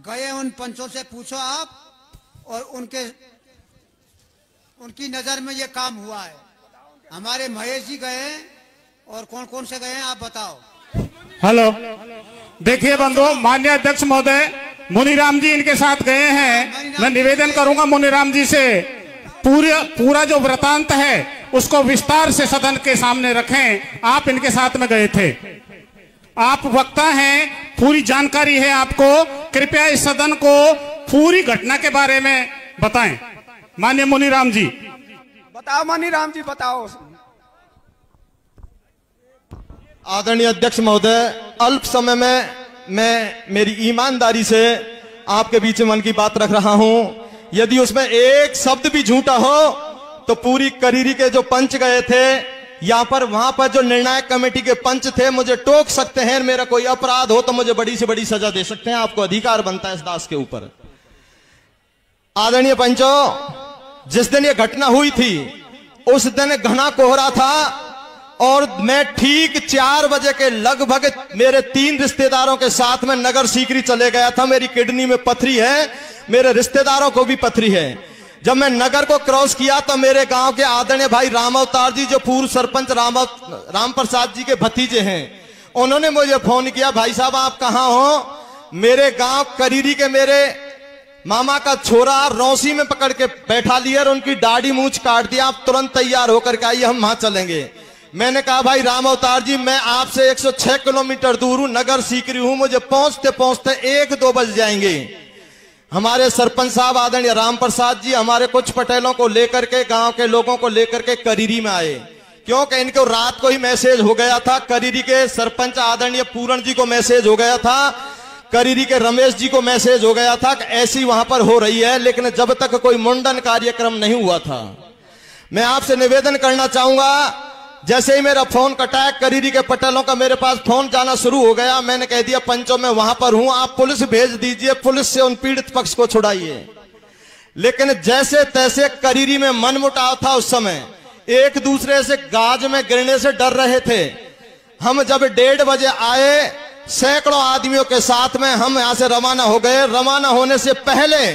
गए उन पंचों से पूछो आप, और उनकी नजर में ये काम हुआ है। हमारे महेश जी गए और कौन कौन से गए हैं आप बताओ। हेलो, देखिए बंधु, माननीय अध्यक्ष महोदय मुनीराम जी इनके साथ गए हैं। मैं निवेदन करूंगा मुनीराम जी से पूरा जो वृतांत है उसको विस्तार से सदन के सामने रखें। आप इनके साथ में गए थे, आप वक्ता हैं, पूरी जानकारी है आपको। कृपया इस सदन को पूरी घटना के बारे में बताएं। माननीय मुनीराम जी बताओ। मुनीराम जी बताओ। आदरणीय अध्यक्ष महोदय, अल्प समय में मैं मेरी ईमानदारी से आपके बीच मन की बात रख रहा हूं। यदि उसमें एक शब्द भी झूठा हो तो पूरी करीरी के जो पंच गए थे यहां पर, वहां पर जो निर्णायक कमेटी के पंच थे, मुझे टोक सकते हैं। मेरा कोई अपराध हो तो मुझे बड़ी से बड़ी सजा दे सकते हैं। आपको अधिकार बनता है इस दास के ऊपर। आदरणीय पंचों, जिस दिन ये घटना हुई थी उस दिन घना कोहरा था और मैं ठीक 4 बजे के लगभग मेरे 3 रिश्तेदारों के साथ में नगर सीकरी चले गया था। मेरी किडनी में पथरी है, मेरे रिश्तेदारों को भी पथरी है। जब मैं नगर को क्रॉस किया तो मेरे गांव के आदरणीय भाई राम अवतार जी, जो पूर्व सरपंच राम प्रसाद जी के भतीजे हैं, उन्होंने मुझे फोन किया, भाई साहब आप कहां हो? मेरे गांव करीरी के मेरे मामा का छोरा रौसी में पकड़ के बैठा लिया और उनकी दाढ़ी मूंछ काट दिया। आप तुरंत तैयार होकर के आइए, हम वहां चलेंगे। मैंने कहा भाई राम अवतार जी, मैं आपसे 106 किलोमीटर दूर हूं, नगर सीकरी हूं, मुझे पहुंचते पहुंचते 1-2 बज जाएंगे। हमारे सरपंच साहब आदरणीय राम प्रसाद जी हमारे कुछ पटेलों को लेकर के, गांव के लोगों को लेकर के करीरी में आए, क्योंकि इनको रात को ही मैसेज हो गया था। करीरी के सरपंच आदरणीय पूरण जी को मैसेज हो गया था, करीरी के रमेश जी को मैसेज हो गया था कि ऐसी वहां पर हो रही है, लेकिन जब तक कोई मुंडन कार्यक्रम नहीं हुआ था। मैं आपसे निवेदन करना चाहूंगा, जैसे ही मेरा फोन कटा, करीरी के पटेलों का मेरे पास फोन जाना शुरू हो गया। मैंने कह दिया पंचों मैं वहां पर हूं, आप पुलिस भेज दीजिए, पुलिस से उन पीड़ित पक्ष को छुड़ाइए। लेकिन जैसे तैसे करीरी में मनमुटाव था। उस समय एक दूसरे से गाज में गिरने से डर रहे थे। हम जब 1:30 बजे आए, सैकड़ों आदमियों के साथ में हम यहां से रवाना हो गए। रवाना होने से पहले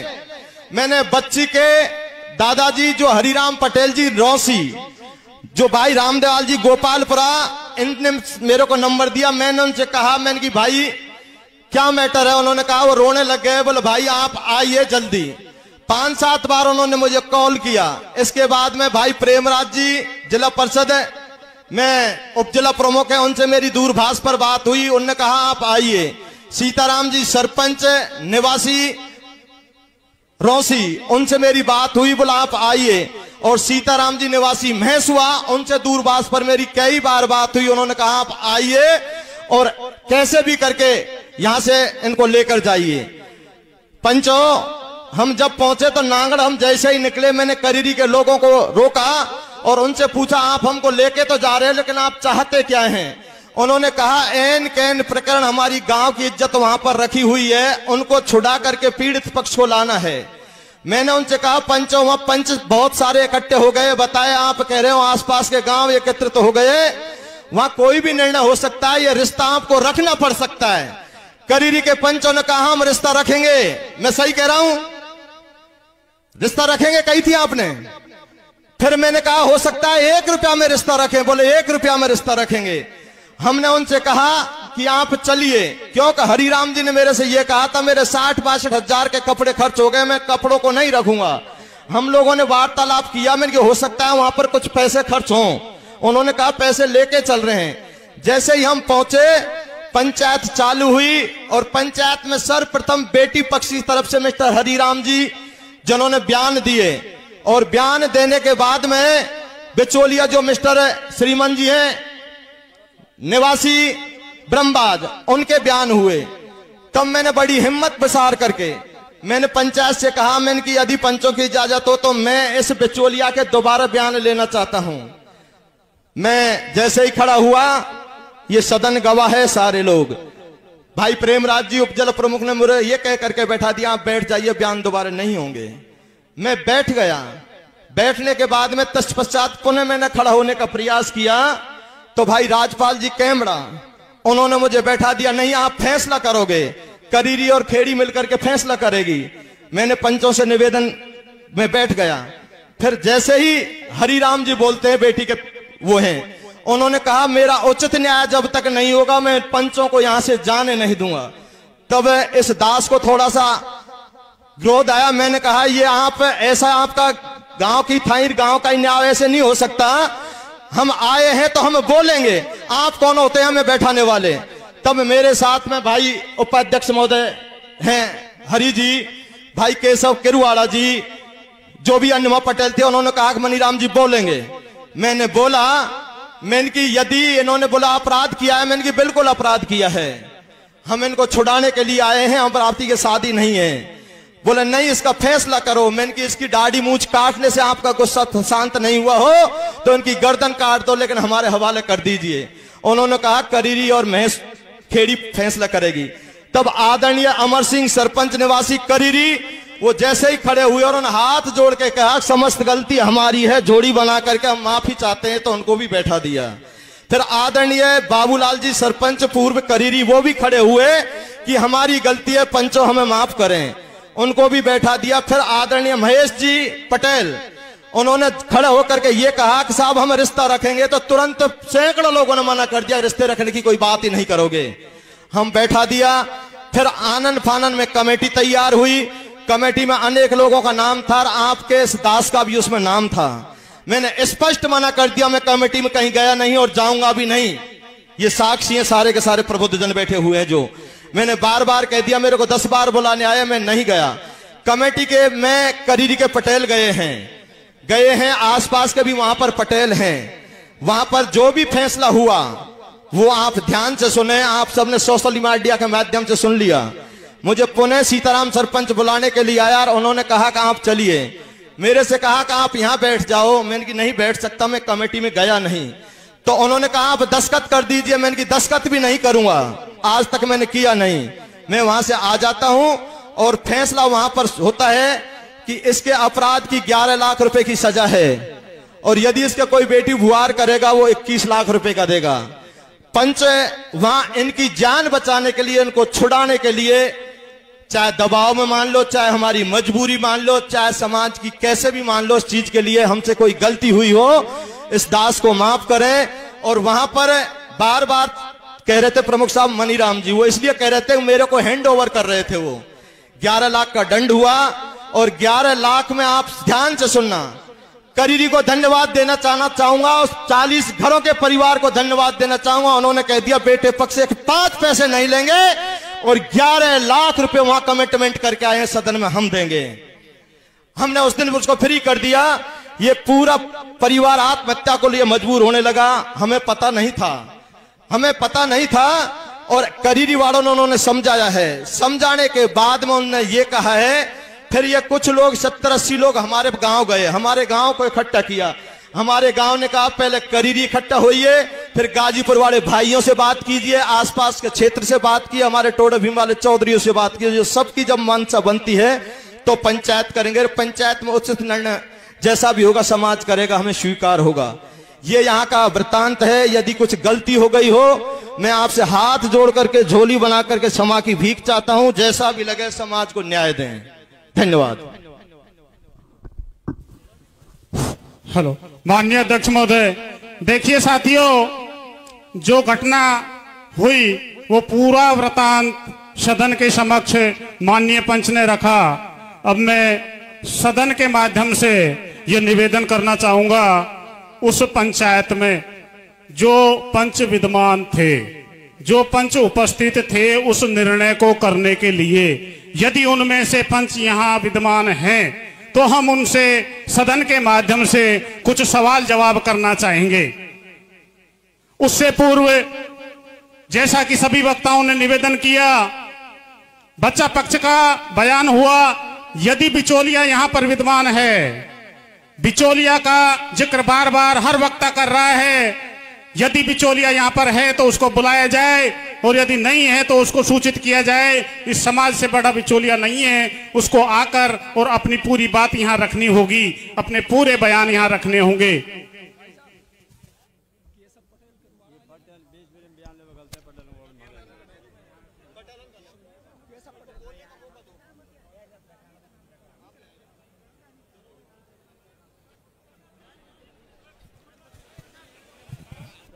मैंने बच्ची के दादाजी जो हरिराम पटेल जी रौसी, जो भाई रामदेवाल जी गोपालपुरा, इनने मेरे को नंबर दिया। मैंने उनसे कहा, मैंने कि भाई क्या मैटर है? उन्होंने कहा, वो रोने लग गए। बोले भाई आप आइए जल्दी। 5-7 बार उन्होंने मुझे कॉल किया। इसके बाद में भाई प्रेमराज जी जिला परिषद में उप जिला प्रमुख है, उनसे मेरी दूरभाष पर बात हुई। उन्होंने कहा आप आइए। सीताराम जी सरपंच निवासी रौसी, उनसे मेरी बात हुई, बोला आप आइए। और सीताराम जी निवासी महेशुआ, उनसे दूरभाष पर मेरी कई बार बात हुई। उन्होंने कहा आप आइए और कैसे भी करके यहां से इनको लेकर जाइए। पंचों, हम जब पहुंचे तो नांगड़ हम जैसे ही निकले, मैंने करीरी के लोगों को रोका और उनसे पूछा आप हमको लेके तो जा रहे हैं, लेकिन आप चाहते क्या हैं? उन्होंने कहा एन कैन प्रकरण, हमारी गांव की इज्जत वहां पर रखी हुई है, उनको छुड़ा करके पीड़ित पक्ष को लाना है। मैंने उनसे कहा पंचों, वहां पंच बहुत सारे इकट्ठे हो गए, बताए आप कह रहे हो आसपास के गांव एकत्रित हो गए, वहां कोई भी निर्णय हो सकता है, यह रिश्ता आपको रखना पड़ सकता है। करीरी के पंचों ने कहा हम रिश्ता रखेंगे। मैं सही कह रहा हूं? रिश्ता रखेंगे कही थी आपने। फिर मैंने कहा हो सकता है 1 रुपया में रिश्ता रखें। बोले 1 रुपया में रिश्ता रखेंगे। हमने उनसे कहा कि आप चलिए, क्योंकि हरिराम जी ने मेरे से यह कहा था मेरे 60-62 हजार के कपड़े खर्च हो गए, मैं कपड़ों को नहीं रखूंगा। हम लोगों ने वार्तालाप किया, मैंने हो सकता है वहां पर कुछ पैसे खर्च हों। उन्होंने कहा पैसे लेके चल रहे हैं। जैसे ही हम पहुंचे, पंचायत चालू हुई और पंचायत में सर्वप्रथम बेटी पक्ष की तरफ से मिस्टर हरिराम जी जिन्होंने बयान दिए, और बयान देने के बाद में बिचौलिया जो मिस्टर श्रीमन जी हैं निवासी ब्रह्मबाज, उनके बयान हुए। तब मैंने बड़ी हिम्मत बसार करके मैंने पंचायत से कहा, मैंने कि यदि पंचों की इजाजत हो तो मैं इस बिचौलिया के दोबारा बयान लेना चाहता हूं। मैं जैसे ही खड़ा हुआ, ये सदन गवाह है सारे लोग, भाई प्रेमराज जी उपजल प्रमुख ने मुझे ये कह करके बैठा दिया आप बैठ जाइए, बयान दोबारा नहीं होंगे। मैं बैठ गया। बैठने के बाद में तत्पश्चात पुनः मैंने खड़ा होने का प्रयास किया तो भाई राजपाल जी कैमरा, उन्होंने मुझे बैठा दिया, नहीं आप फैसला करोगे। करीरी और खेड़ी मिलकर के फैसला करेगी। मैंने पंचों से निवेदन में बैठ गया। फिर जैसे ही हरिराम जी बोलते हैं, बेटी के वो हैं, उन्होंने कहा मेरा उचित न्याय जब तक नहीं होगा मैं पंचों को यहां से जाने नहीं दूंगा। तब इस दास को थोड़ा सा क्रोध आया। मैंने कहा ये आप ऐसा, आपका गांव की थाई गांव का न्याय ऐसे नहीं हो सकता। हम आए हैं तो हम बोलेंगे, आप कौन होते हैं हमें बैठाने वाले। तब मेरे साथ में भाई उपाध्यक्ष महोदय हैं, हरि जी, भाई केशव किरुवाड़ा जी, जो भी अन्य पटेल थे, उन्होंने कहा कि मनीराम जी बोलेंगे। मैंने बोला, मैंने कि यदि इन्होंने बोला अपराध किया है, मैंने कि बिल्कुल अपराध किया है, हम इनको छुड़ाने के लिए आए हैं, हम आपकी के शादी नहीं है। बोले नहीं, इसका फैसला करो। मैंने कि इसकी दाढ़ी मूंछ काटने से आपका गुस्सा शांत नहीं हुआ हो तो इनकी गर्दन काट दो, लेकिन हमारे हवाले कर दीजिए। उन्होंने कहा करीरी और महेश खेड़ी फैसला करेगी। तब आदरणीय अमर सिंह सरपंच निवासी करीरी, वो जैसे ही खड़े हुए और उन्होंने हाथ जोड़ के कहा समस्त गलती हमारी है, जोड़ी बना करके हम माफी चाहते हैं, तो उनको भी बैठा दिया। फिर आदरणीय बाबूलाल जी सरपंच पूर्व करीरी, वो भी खड़े हुए कि हमारी गलती है, पंचों हमें माफ करें, उनको भी बैठा दिया। फिर आदरणीय महेश जी पटेल, उन्होंने खड़े होकर के ये कहा कि साहब हम रिश्ता रखेंगे, तो तुरंत सैकड़ों लोगों ने मना कर दिया, रिश्ते रखने की कोई बात ही नहीं करोगे। हम बैठा दिया। फिर आनंद फानन में कमेटी तैयार हुई। कमेटी में अनेक लोगों का नाम था, आपके इस दास का भी उसमें नाम था। मैंने स्पष्ट मना कर दिया, मैं कमेटी में कहीं गया नहीं और जाऊंगा भी नहीं। ये साक्षी हैं, सारे के सारे प्रबुद्धजन बैठे हुए हैं। जो मैंने बार बार कह दिया, मेरे को 10 बार बुलाने आया, मैं नहीं गया। कमेटी के मैं करीरी के पटेल गए हैं, आसपास के भी वहां पर पटेल हैं। वहां पर जो भी फैसला हुआ वो आप ध्यान से सुने। आप सबने सोशल मीडिया के माध्यम से सुन लिया। मुझे पुणे सीताराम सरपंच बुलाने के लिए आया और उन्होंने कहा कि आप चलिए। मेरे से कहा कि आप यहां बैठ जाओ। मैंने कि नहीं बैठ सकता, मैं कमेटी में गया नहीं। तो उन्होंने कहा आप दस्तखत कर दीजिए। मैंने कि दस्तखत भी नहीं करूंगा, आज तक मैंने किया नहीं। मैं वहां से आ जाता हूं और फैसला वहां पर होता है कि इसके अपराध की 11 लाख रुपए की सजा है, और यदि इसके कोई बेटी भुआर करेगा वो 21 लाख रुपए का देगा। पंच वहां इनकी जान बचाने के लिए, इनको छुड़ाने के लिए, चाहे दबाव में मान लो, चाहे हमारी मजबूरी मान लो, चाहे समाज की कैसे भी मान लो, इस चीज के लिए हमसे कोई गलती हुई हो, इस दास को माफ करें। और वहां पर बार बार कह रहे थे प्रमुख साहब मनीराम जी, वो इसलिए कह रहे थे मेरे को हैंड ओवर कर रहे थे। वो 11 लाख का दंड हुआ, और 11 लाख में आप ध्यान से सुनना, करीरी को धन्यवाद देना चाहूंगा, उस 40 घरों के परिवार को धन्यवाद देना चाहूंगा। उन्होंने कह दिया बेटे पक्ष से 5 पैसे नहीं लेंगे, और 11 लाख रुपए वहां कमिटमेंट करके आए हैं, सदन में हम देंगे। हमने उस दिन उसको फ्री कर दिया। ये पूरा परिवार आत्महत्या को लिए मजबूर होने लगा। हमें पता नहीं था, और करीरी वालों ने उन्होंने समझाया है। समझाने के बाद में उन्होंने ये कहा है, फिर ये कुछ लोग 70-80 लोग हमारे गांव गए, हमारे गांव को इकट्ठा किया। हमारे गांव ने कहा पहले करीरी इकट्ठा होइए, फिर गाजीपुर वाले भाइयों से बात कीजिए, आसपास के क्षेत्र से बात की, हमारे टोडा भीम वाले चौधरियों से बात की। जो सबकी जब मंशा बनती है तो पंचायत करेंगे। पंचायत में उचित निर्णय जैसा भी होगा समाज करेगा, हमें स्वीकार होगा। ये यहाँ का वृत्तांत है। यदि कुछ गलती हो गई हो, मैं आपसे हाथ जोड़ करके झोली बना करके क्षमा की भीख चाहता हूं। जैसा भी लगे समाज को न्याय दें। धन्यवाद। हेलो माननीय अध्यक्ष महोदय, देखिए साथियों, जो घटना हुई वो पूरा वृतांत सदन के समक्ष माननीय पंच ने रखा। अब मैं सदन के माध्यम से ये निवेदन करना चाहूंगा, उस पंचायत में जो पंच विद्यमान थे, जो पंच उपस्थित थे उस निर्णय को करने के लिए, यदि उनमें से पंच यहाँ विद्यमान हैं तो हम उनसे सदन के माध्यम से कुछ सवाल जवाब करना चाहेंगे। उससे पूर्व जैसा कि सभी वक्ताओं ने निवेदन किया, बच्चा पक्ष का बयान हुआ, यदि बिचौलिया यहाँ पर विद्यमान है, बिचौलिया का जिक्र बार बार हर वक्ता कर रहा है, यदि बिचौलिया यहाँ पर है तो उसको बुलाया जाए, और यदि नहीं है तो उसको सूचित किया जाए। इस समाज से बड़ा बिचौलिया नहीं है, उसको आकर और अपनी पूरी बात यहाँ रखनी होगी, अपने पूरे बयान यहाँ रखने होंगे।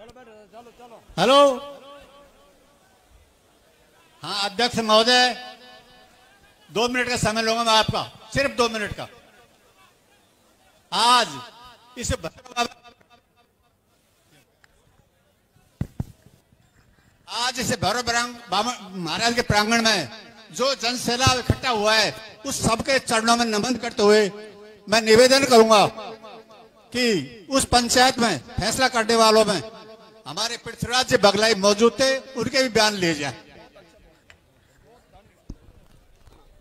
हेलो। हाँ अध्यक्ष महोदय, 2 मिनट का समय लूंगा मैं आपका, सिर्फ 2 मिनट का। आज इस भैरव महाराज के प्रांगण में जो जनसैलाब इकट्ठा हुआ है, उस सबके चरणों में नमन करते हुए मैं निवेदन करूंगा कि उस पंचायत में फैसला करने वालों में हमारे पृथ्वीराज जी बगलाई मौजूद थे, उनके भी बयान लिए जाए।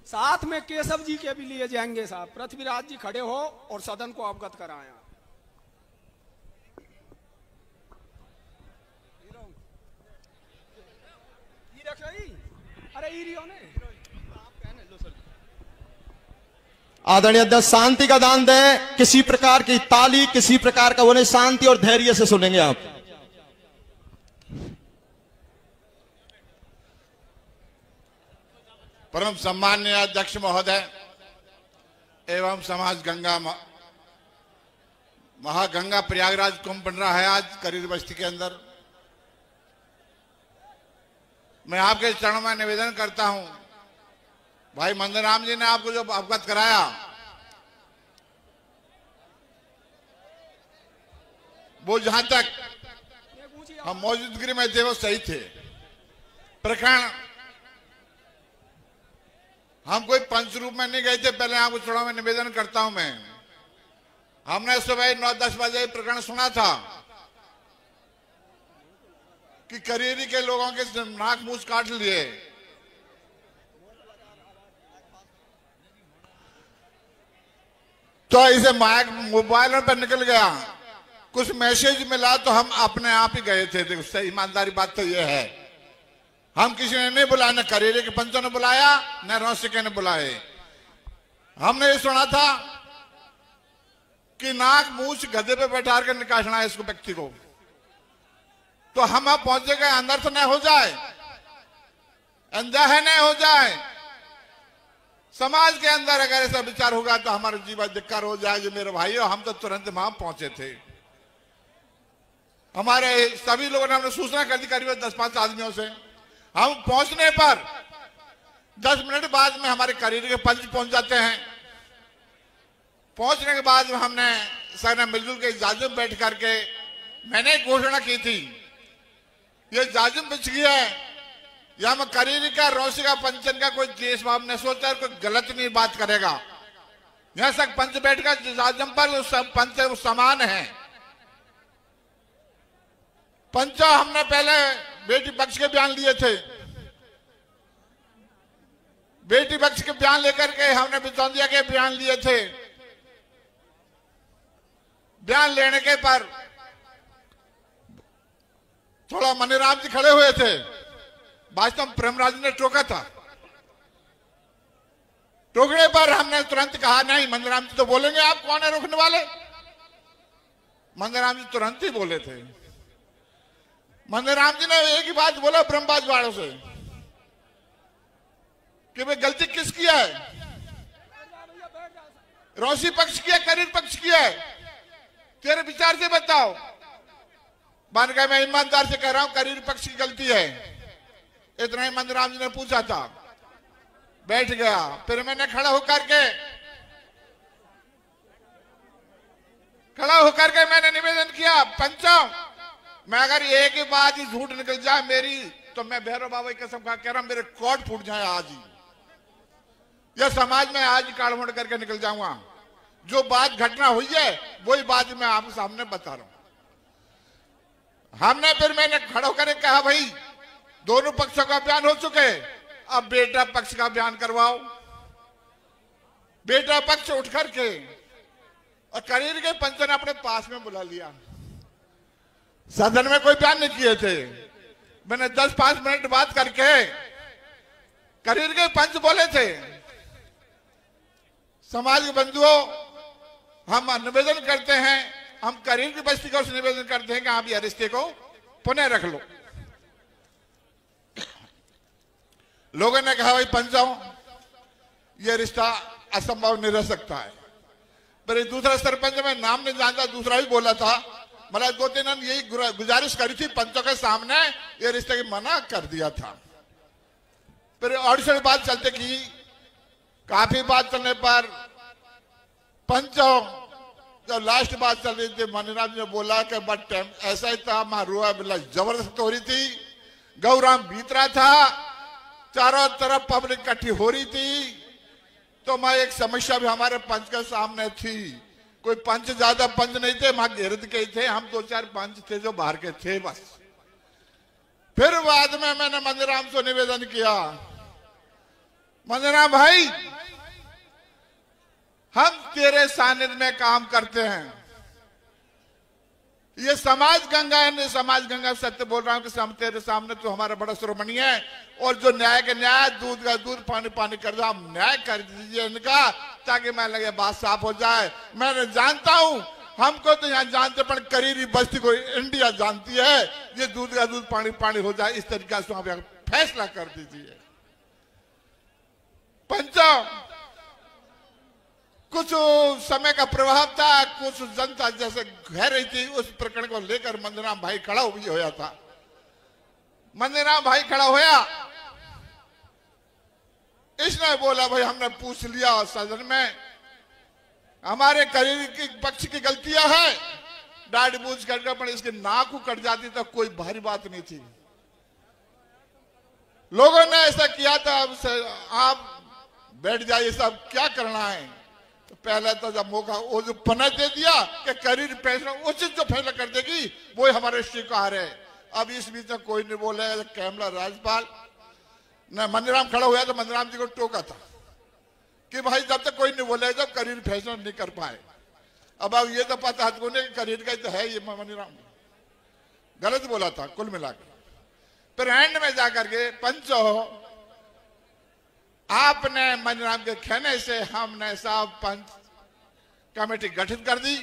साथ में केशव जी के भी लिए जाएंगे साहब। पृथ्वीराज जी खड़े हो और सदन को अवगत कराया। अरे आदरणीय अध्यक्ष शांति का दान दें। किसी प्रकार की ताली, किसी प्रकार का उन्हें शांति और धैर्य से सुनेंगे आप। परम सम्माननीय अध्यक्ष महोदय एवं समाज गंगा महागंगा प्रयागराज कुंभ बन रहा है आज करीर बस्ती के अंदर। मैं आपके चरणों में निवेदन करता हूं, भाई मंदराम जी ने आपको जो अवगत कराया, वो जहां तक हम मौजूदगी में थे वो सही थे। प्रकरण हम कोई पंच रूप में नहीं गए थे। पहले आपको चरणों में निवेदन करता हूं मैं, हमने सुबह 9-10 बजे प्रकरण सुना था कि करेरी के लोगों के नाक मूछ काट लिए। तो इसे मोबाइलों पर निकल गया, कुछ मैसेज मिला तो हम अपने आप ही गए थे। उससे ईमानदारी बात तो यह है, हम किसी ने नहीं बुलाया, न करेरी के पंचों ने बुलाया, न रौसिके ने बुलाए। हमने ये सुना था कि नाक मूछ गधे पे बैठा कर निकालना है इसको, व्यक्ति को। तो हम अब पहुंचे गए, अनर्थ न हो जाए, अनजाहे न हो जाए। समाज के अंदर अगर ऐसा विचार होगा तो हमारा जीवन धिक्कार हो जाएगा। मेरे भाइयों, हम तो तुरंत वहां पहुंचे थे। हमारे सभी लोगों ने हमने सूचना कर दी करीब 10-5 आदमियों से। हम पहुंचने पर 10 मिनट बाद में हमारे करीर के पंच पहुंच जाते हैं। पहुंचने के बाद हमने सर मिलजुल के जाजिम बैठ करके मैंने घोषणा की थी, ये जाजिम बिछ गया है, या मैं करीरी का रौसी का पंचन का कोई देश भाव ने सोचा कोई गलत नहीं बात करेगा। यहां तक पंच बैठकर जाजिम पर पंच समान है। पंचा हमने पहले बेटी पक्ष के बयान लिए थे। बेटी पक्ष के बयान लेकर के हमने बिचौंदिया के बयान लिए थे। बयान लेने के पर थोड़ा मनीराम जी खड़े हुए थे, वास्तव में प्रेमराज ने टोका था। टोकने पर हमने तुरंत कहा नहीं, मनीराम जी तो बोलेंगे, आप कौन है रोकने वाले। मनीराम जी तुरंत ही बोले थे। मनीराम जी ने एक ही बात बोला ब्रह्मबाज वालों से कि भाई गलती किसकी है, रौसी पक्ष की है, करीर पक्ष की है, तेरे विचार से बताओ। मान गए, मैं ईमानदार से कह रहा हूं करीर पक्ष की गलती है। इतना ही मनीराम जी ने पूछा था, बैठ गया। फिर मैंने खड़ा होकर के मैंने निवेदन किया, पंचों, मैं अगर एक ही बात ही झूठ निकल जाए मेरी, तो मैं भैरव बाबा की कसम खा कह रहा हूं मेरे कोट फूट जाए आज ही, या समाज में आज ही काढ़ करके निकल जाऊंगा। जो बात घटना हुई है वही बात मैं आपके सामने बता रहा हूं। मैंने खड़ा होकर कहा, भाई दोनों पक्षों का बयान हो चुके, अब बेटा पक्ष का बयान करवाओ। बेटा पक्ष उठ करके और करीर के पंच ने अपने पास में बुला लिया। सदन में कोई बयान नहीं किए थे। मैंने 10-5 मिनट बात करके करीर के पंच बोले थे, समाज के बंधुओं, हम निवेदन करते हैं, हम करीर की बस्ती को निवेदन करते हैं कि आप ये रिश्ते को पुनः रख लो। लोगों ने कहा, भाई पंचों, ये रिश्ता असंभव नहीं रह सकता है। पर दूसरा सरपंच, में नाम नहीं जानता, दूसरा भी बोला था, मतलब 2-3 दिन यही गुजारिश करी थी पंचों के सामने, ये रिश्ते की मना कर दिया था। फिर ऑडिशन बात चलते की, काफी बात चलने पर पंचों जब लास्ट बात चल रही थी, मनीराम जी ने बोला कि बट टाइम ऐसा ही था, मारूआ बिल्ला जबरदस्त हो रही थी, गौराम बीत रहा था, चारों तरफ पब्लिक इकट्ठी हो रही थी। तो मैं एक समस्या भी हमारे पंच के सामने थी, कोई पंच ज्यादा पंच नहीं थे, वहां गिरद के थे, हम 2-4 पंच थे जो बाहर के थे बस। फिर बाद में मैंने मनीराम से निवेदन किया, मनीराम भाई हम तेरे सानिध्य में काम करते हैं, ये समाज गंगा है, समाज गंगा सत्य बोल रहा हूं कि हम तेरे सामने तो हमारा बड़ा श्रोमणी है, और जो न्याय के न्याय, दूध का दूध, पानी पानी कर दो, हम न्याय कर दीजिए इनका, ताकि मैं लगे बात साफ हो जाए। मैं जानता हूं हमको तो यहाँ जानते, पर करीरी बस्ती को इंडिया जानती है, ये दूध का दूध पानी पानी हो जाए, इस तरीके से आप फैसला कर दीजिए। पंचों कुछ समय का प्रभाव था, कुछ जनता जैसे कह रही थी, उस प्रकरण को लेकर मनीराम भाई खड़ा होया था। मनीराम भाई खड़ा होया, इसने बोला भाई हमने पूछ लिया सदन में, हमारे करीब की पक्ष की गलतियां है, डांट बूझ करके पर इसकी नाक कट जाती तो कोई भारी बात नहीं थी। लोगों ने ऐसा किया था, आप बैठ जाइए, सब क्या करना है। तो पहले तो जब मौका वो जो पना दे दिया कि करीब फैसला उचित जो फैसला कर देगी वो हमारे स्वीकार है। अब इस बीच में कोई नहीं बोले, कैमरा राजपाल न मनीराम खड़ा हुआ तो मनीराम जी को टोका था कि भाई जब तक कोई नहीं बोले जब करीब फैसला नहीं कर पाए। अब ये तो पता है करीब का तो है, ये मनीराम गलत बोला था कुल मिला के। फिर एंड में जाकर के पंचों आपने मनीराम के कहने से हमने साहब पंच कमेटी गठित कर दी,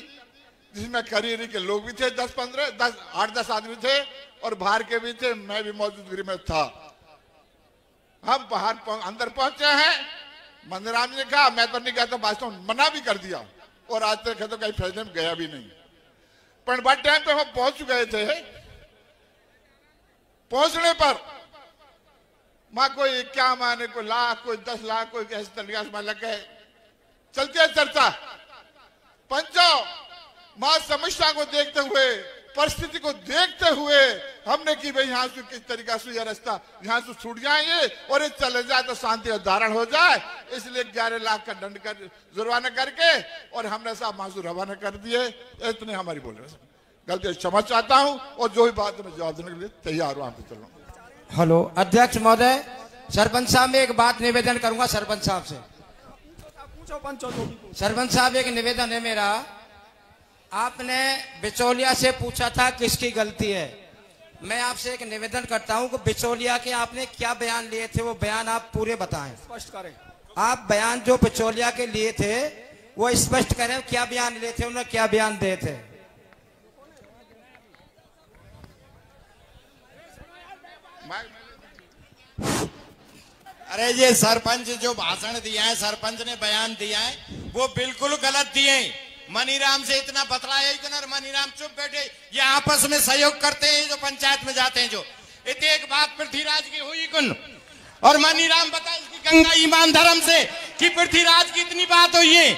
जिसमें करीरी के लोग भी थे, 8-10 आदमी थे, और बाहर के भी थे, मैं भी मौजूदगी में था। हम बाहर अंदर पहुंचे हैं, मनीराम जी ने कहा मैं तो नहीं गया, तो वास्तव में मना भी कर दिया, और आज तक तो कहीं फैसले में गया भी नहीं। पर बट टाइम पे हम पहुंच गए थे। पहुंचने पर मां कोई क्या माने, कोई लाख, कोई 10 लाख, कोई कैसे तरीका से लग गए, चलती है चर्चा। पंचों मां समस्या को देखते हुए, परिस्थिति को देखते हुए हमने की भाई यहाँ से किस तरीका से यह रास्ता यहाँ से छूट जाएंगे और ये चले जाए तो शांति का धारण हो जाए, इसलिए 11 लाख का दंड कर जुर्माना करके और हमने साहब मासूर रवाना कर दिए। इतने हमारी बोल रहे गलती क्षमा चाहता हूँ, और जो भी बात मैं जवाब देने के लिए तैयार हूँ। आप चलो। हेलो अध्यक्ष महोदय, सरपंच साहब में एक बात निवेदन करूंगा सरपंच साहब से। पूछो पंचो जो भी पूछो। सरपंच साहब एक निवेदन है मेरा, आपने बिचौलिया से पूछा था किसकी गलती है, मैं आपसे एक निवेदन करता हूं कि बिचौलिया के आपने क्या बयान लिए थे वो बयान आप पूरे बताएं, स्पष्ट करें। आप बयान जो बिचौलिया के लिए थे वो स्पष्ट करें, क्या बयान लिए थे, उन्होंने क्या बयान दिए थे। अरे ये सरपंच जो भाषण दिया है, सरपंच ने बयान दिया है, वो बिल्कुल गलत दिए। मनीराम से इतना बतलाया और मनीराम चुप बैठे, ये आपस में सहयोग करते हैं जो पंचायत में जाते हैं। जो इतने एक बात पृथ्वीराज की हुई कुन और मनीराम बताए इसकी गंगा ईमान धर्म से कि पृथ्वीराज की इतनी बात हुई है